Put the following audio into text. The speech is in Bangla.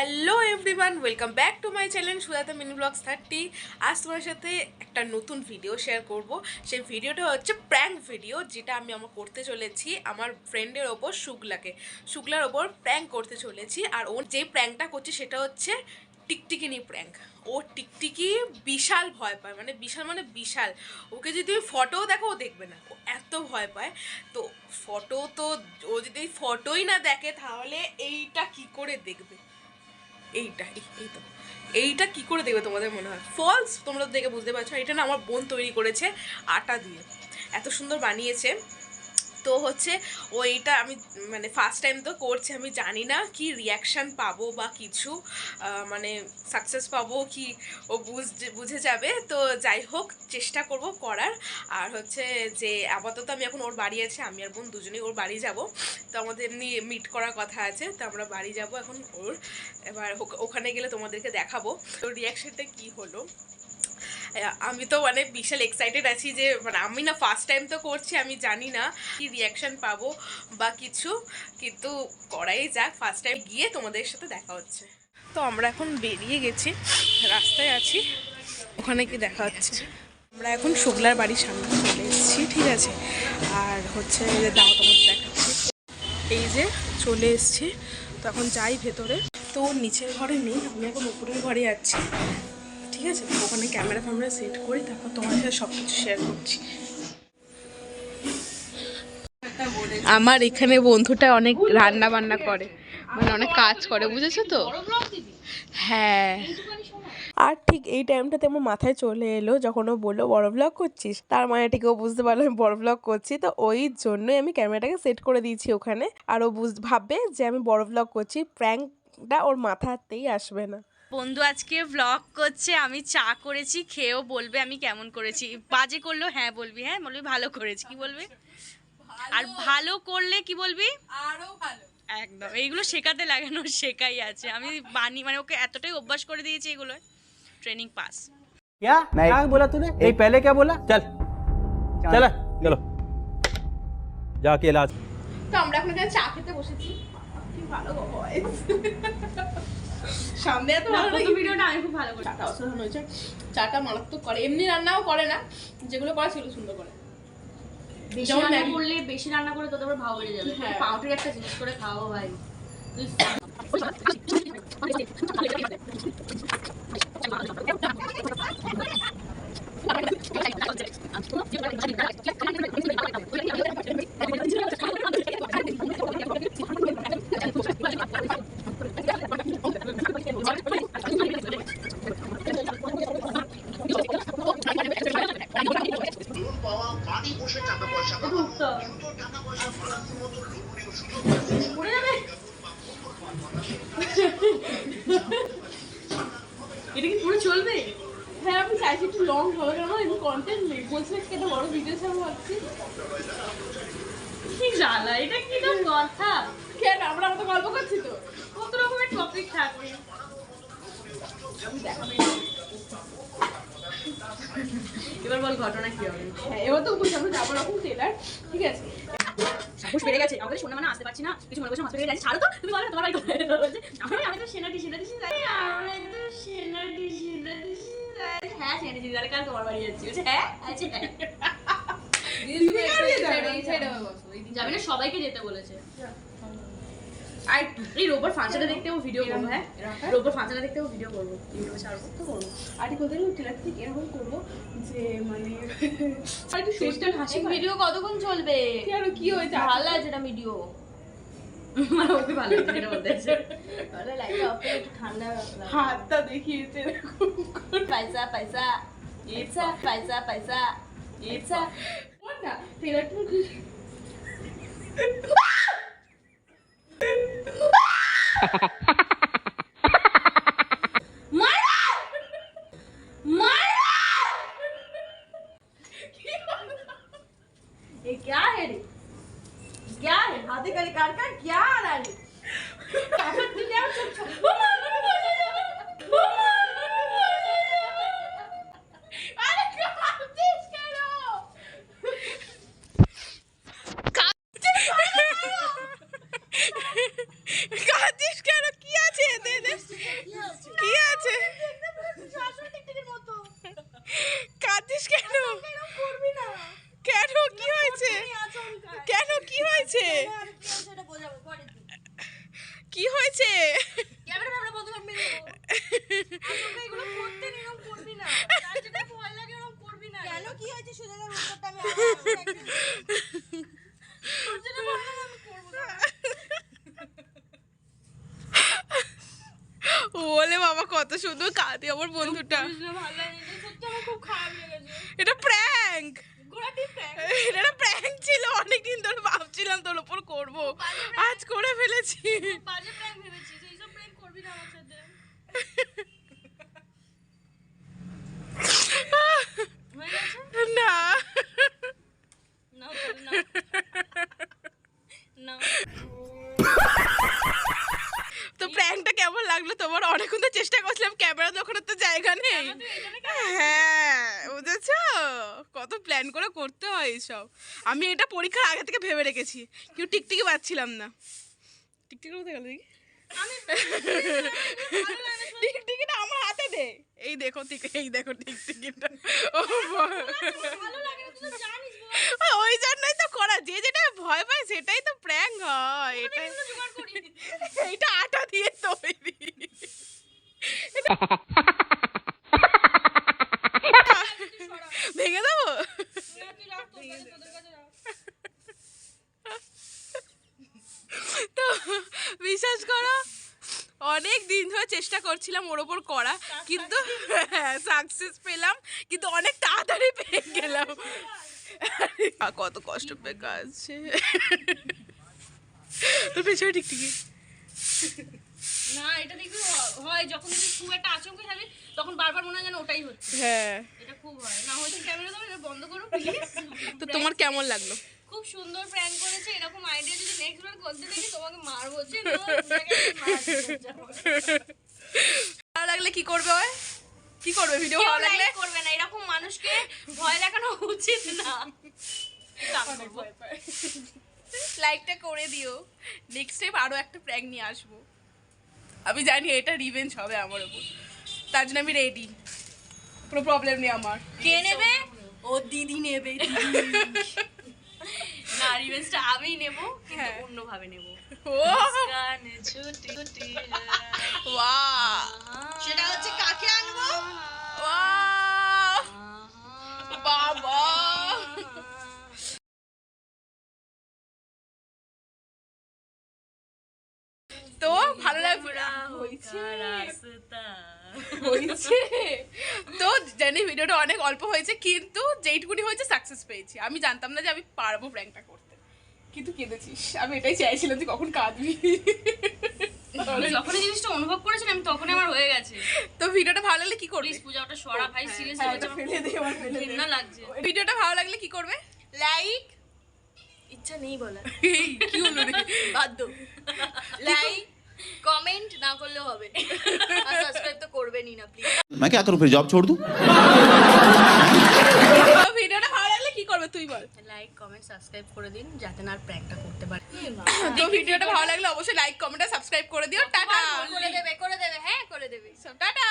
Hello everyone, welcome back to my channel Sujata mini blogs 30। আজ তোমার সাথে একটা নতুন ভিডিও শেয়ার করব। সেই ভিডিওটা হচ্ছে প্র্যাঙ্ক ভিডিও, যেটা আমি করতে চলেছি আমার ফ্রেন্ডের ওপর, শুক্লার ওপর প্র্যাঙ্ক করতে চলেছি। আর ও যে প্র্যাঙ্কটা করছে সেটা হচ্ছে টিকটিকি নিয়ে প্র্যাঙ্ক। ও টিকটিকি বিশাল ভয় পায়, মানে বিশাল। ওকে যদি তুমি ফটোও দেখো ও দেখবে না, ও এত ভয় পায়। তো ফটো তো ও যদি ফটোই না দেখে তাহলে এইটা কি করে দেখবে? এইটা কি করে দেখবে তোমাদের মনে হয়? ফলস, তোমরা দেখে বুঝতে পারছো। এটা না আমার বোন তৈরি করেছে আটা দিয়ে, এত সুন্দর বানিয়েছে। তো হচ্ছে ও এইটা আমি মানে ফার্স্ট টাইম তো করছে, আমি জানি না কি রিয়াকশান পাবো বা কিছু মানে সাকসেস পাবো কি ও বুঝে যাবে। তো যাই হোক, চেষ্টা করব করার। আর হচ্ছে যে আপাতত আমি এখন ওর বাড়ি আছে, আমি আর বোন দুজনেই ওর বাড়ি যাব। তো আমাদের এমনি মিট করার কথা আছে, তো আমরা বাড়ি যাব এখন ওর। এবার ওখানে গেলে তোমাদেরকে দেখাবো ওর রিয়াকশানটা কি হলো। আমি তো মানে বিশাল এক্সাইটেড আছি যে মানে আমি না ফার্স্ট টাইম তো করছি, আমি জানি না কি রিয়াকশান পাবো বা কিছু, কিন্তু করাই যাক। ফার্স্ট টাইম গিয়ে তোমাদের সাথে দেখা হচ্ছে। তো আমরা এখন বেরিয়ে গেছি, রাস্তায় আছি, ওখানে কি দেখা হচ্ছে। আমরা এখন শুক্লার বাড়ির সামনে চলে এসেছি, ঠিক আছে। আর হচ্ছে দাও তোমাদের দেখাচ্ছি, এই যে চলে এসছি। তো এখন যাই ভেতরে। তো নিচের ঘরে নেই, আমি এখন উপরের ঘরে যাচ্ছি, ঠিক আছে। তো ওখানে ক্যামেরা সেট করি, তারপর তোমার সাথে সব কিছু শেয়ার করছি। আমার এখানে বন্ধুটা অনেক রান্না বান্না করে, মানে অনেক কাজ করে, বুঝেছো তো? হ্যাঁ। আর ঠিক এই টাইমটাতে আমার মাথায় চলে এলো যখন ও বললো বড় ব্লগ করছিস, তার মানে ঠিক ও বুঝতে পারলো আমি বড় ব্লগ করছি। তো ওই জন্যই আমি ক্যামেরাটাকে সেট করে দিয়েছি ওখানে। আর ও ভাববে যে আমি বড় ব্লগ করছি, প্র্যাঙ্কটা ওর মাথাতেই আসবে না। বন্ধু আজকে ব্লগ করছে, আমি চা করেছি, খেয়েও বলবে আমি কেমন করেছি। বাজে করলেও হ্যাঁ বলবি, হ্যাঁ বলবি ভালো করেছি, কি বলবি? আর ভালো করলে কি বলবি? আরো ভালো। একদম, এইগুলো শেখাতে লাগানো শেখাই আছে। আমি মানে ওকে এতটাই অভ্যাস করে দিয়েছি এগুলো, ট্রেনিং পাস। क्या क्या बोला तूने? एक पहले क्या बोला? चल चल चलो जाके इलाज। তো আমরা এখন এখানে চা খেতে বসেছি। কি ভালো ভয়েস, সামনে এত ভালো লাগে। ভিডিওটা আমি খুব ভালো করি। চাটা অসাধারণ হয়েছে, চাটা মারাত্মক করে। এমনি রান্নাও করে না, যেগুলো করে সেগুলো সুন্দর করে। বেশি রান্না করলে, বেশি রান্না করে তোদের আবার ভাও বেড়ে যাবে। পাউডার একটা জিনিস করে খাওয়াবো ভাই। এটা কি পুরো চলবে? হ্যাঁ, আমি চাইছি একটু লং হবে, কারণ আমার একটু কন্টেন্ট নেই। বলছি একটা বড় ভিডিও ছাড়বো ভাবছি। কি জ্বালা, এটা কি তোর কথা? কেন, আমরা তো গল্প করছি, তো কত রকমের টপিক থাকবে। এবার বল ঘটনা কি হবে? হ্যাঁ, এবার তো বুঝছি আমরা যাবো রকম টেলার, ঠিক আছে। সাহস বেড়ে গেছে, আমাদের শোনা মানে আসতে পারছি না, কিছু মনে করছে মাছ বেড়ে গেছে। ছাড়ো তো, তুমি বলো তোমার বাড়ি কোথায়? আমি তো সেনাটি যাই, আমি তো সেনাটি যাই। হ্যাঁ সেনাটি যাই, কাল তোমার বাড়ি যাচ্ছি। বলছে হ্যাঁ আছে, হ্যাঁ যাবে না, সবাইকে যেতে বলেছে। আর এই রোববার ফাংশনটা দেখতেও ভিডিও করবো। হ্যাঁ, রোববার ফাংশনটা দেখতেও ভিডিও করবো, ইউটিউবে ছাড়বো তো করবো। আর ঠিক ওদের টেলার থেকে এরকম করবো যে মানে হাসি ভিডিও কতক্ষণ চলবে? আর কি হয়েছে, ভালো আছে এটা ভিডিও, মানে ওকে ভালো লাগছে যেটা বলতেছে। ভালো লাগে, একটু ঠান্ডা হাতটা দেখিয়েছে পয়সা পয়সা ইটসা পয়সা পয়সা ইটসা না টেলারটা ये क्या है रे? क्या है? हाथी का निकाल कर क्या आ रहा है? কাঁদিস কেন? কি হচ্ছে ক্যামেরা আমরা বন্ধ করে মেরে দেবো আসলে এগুলো করতে নিয়ম করবি না যার যেটা ভয় লাগে ওরকম করবি না কেন কি হয়েছে সুজাতার উত্তরটা আমি তোর যেটা বললাম আমি করবো না বলে বাবা কত সুন্দর কাঁদে আমার বন্ধুটা। ভালো লাগে সত্যি আমার খুব খারাপ লেগেছে এটা প্র্যাঙ্ক, গোড়াটি প্র্যাঙ্ক এটা প্র্যাঙ্ক ছিল। অনেকদিন ধরে ভাবছিলাম তোর উপর করব, আজ করে ফেলেছি। বাজে প্র্যাঙ্ক ভেবেছিস এইসব প্র্যাঙ্ক করবি না আমার সাথে হয়ে গেছে না না না না তো প্র্যাঙ্কটা কেমন লাগলো তোমার? অনেকক্ষণ তো চেষ্টা করছিলাম, ক্যামেরা দেখানোর তো জায়গা নেই। হ্যাঁ বুঝেছো, কত প্ল্যান করে করতে হয় এইসব। আমি এটা পরীক্ষার আগে থেকে ভেবে রেখেছি, কেউ টিকটিকি পাচ্ছিলাম না। টিকটিকি কোথায় গেল দেখি? টিকটিকিটা আমার হাতে দে। এই দেখো এই দেখো টিকটিকিটা। ও ভালো লাগে না তুই তো জানিস ওই জন্যই তো করা, যে যেটা ভয় পায় সেটাই তো প্র্যাঙ্ক হয়। এটা জোগাড় করি এইটা আটা দিয়ে তৈরি। ভেঙে দেবো? তো বিশ্বাস করো অনেক দিন ধরে চেষ্টা করছিলাম ওর ওপর করা, কিন্তু সাকসেস পেলাম, কিন্তু অনেক তাড়াতাড়ি পেয়ে গেলাম। কত কষ্ট পেয়ে কাছে তোর পেছনে টিকটিকি। না এটা দেখবি হয় যখন তুই খুব একটা আচমকা খাবি তখন বারবার মনে হয় যেন ওটাই হচ্ছে হ্যাঁ, এটা খুব হয় না হচ্ছে ক্যামেরা দাও এটা বন্ধ করো প্লিজ তো তোমার কেমন লাগলো? খুব সুন্দর প্র্যাঙ্ক করেছে এরকম আইডিয়া যদি নেক্সট বার করতে দেখি তোমাকে মারবো যে ভালো লাগলে কি করবে? ওই কি করবে? ভিডিও ভালো লাগলে করবে না, এরকম মানুষকে ভয় দেখানো উচিত না। লাইকটা করে দিও। নেক্সট টাইম আরো একটা প্র্যাঙ্ক নিয়ে আসবো। আমি জানি এটা রিভেঞ্জ হবে আমার উপর, তার জন্য আমি রেডি, কোনো প্রবলেম নেই আমার। কে নেবে? ও দিদি নেবে না, রিভেঞ্জটা আমি নেব কিন্তু হ্যাঁ। অন্যভাবে নেব। ও গানে ছুটি ছুটি ওয়াও, সেটা হচ্ছে কাকে আনবো? ওয়াও বাবা। তো ভালো লাগবে হয়েছে তো জানি ভিডিওটা অনেক অল্প হয়েছে, কিন্তু যেইটুকুনি হয়েছে সাকসেস পেয়েছি। আমি জানতাম না যে আমি পারবো প্র্যাঙ্কটা করতে, কিন্তু কেঁদেছিস। আমি এটাই চাইছিলাম যে কখন কাঁদবি। যখন এই জিনিসটা অনুভব করেছেন আমি তখনই আমার হয়ে গেছে। তো ভিডিওটা ভালো লাগলে কি করবি? প্লিজ পূজা ওটা সরা ভাই, সিরিয়াসলি হ্যাঁ, এটা এটা ফেলে দে, আমার ফেলে দে। ঘৃণা লাগছে। ভিডিওটা ভালো লাগলে কি করবে? লাইক, ইচ্ছা নেই বলা, কি হলো রে? বাধ্য। লাইক কমেন্ট না করলেও হবে, আর সাবস্ক্রাইব তো করবেনই না প্লিজ। मैं क्या करूं फिर जॉब छोड़ दूं? তো ভিডিওটা ভালো লাগলে কি করবে তুই বল? লাইক কমেন্ট সাবস্ক্রাইব করে দিন যাতে না আর প্র্যাঙ্কটা করতে পারি। তো ভিডিওটা ভালো লাগলে অবশ্যই লাইক কমেন্ট আর সাবস্ক্রাইব করে দিও। টাটা। করে দেবে হ্যাঁ করে দেবে। টাটা।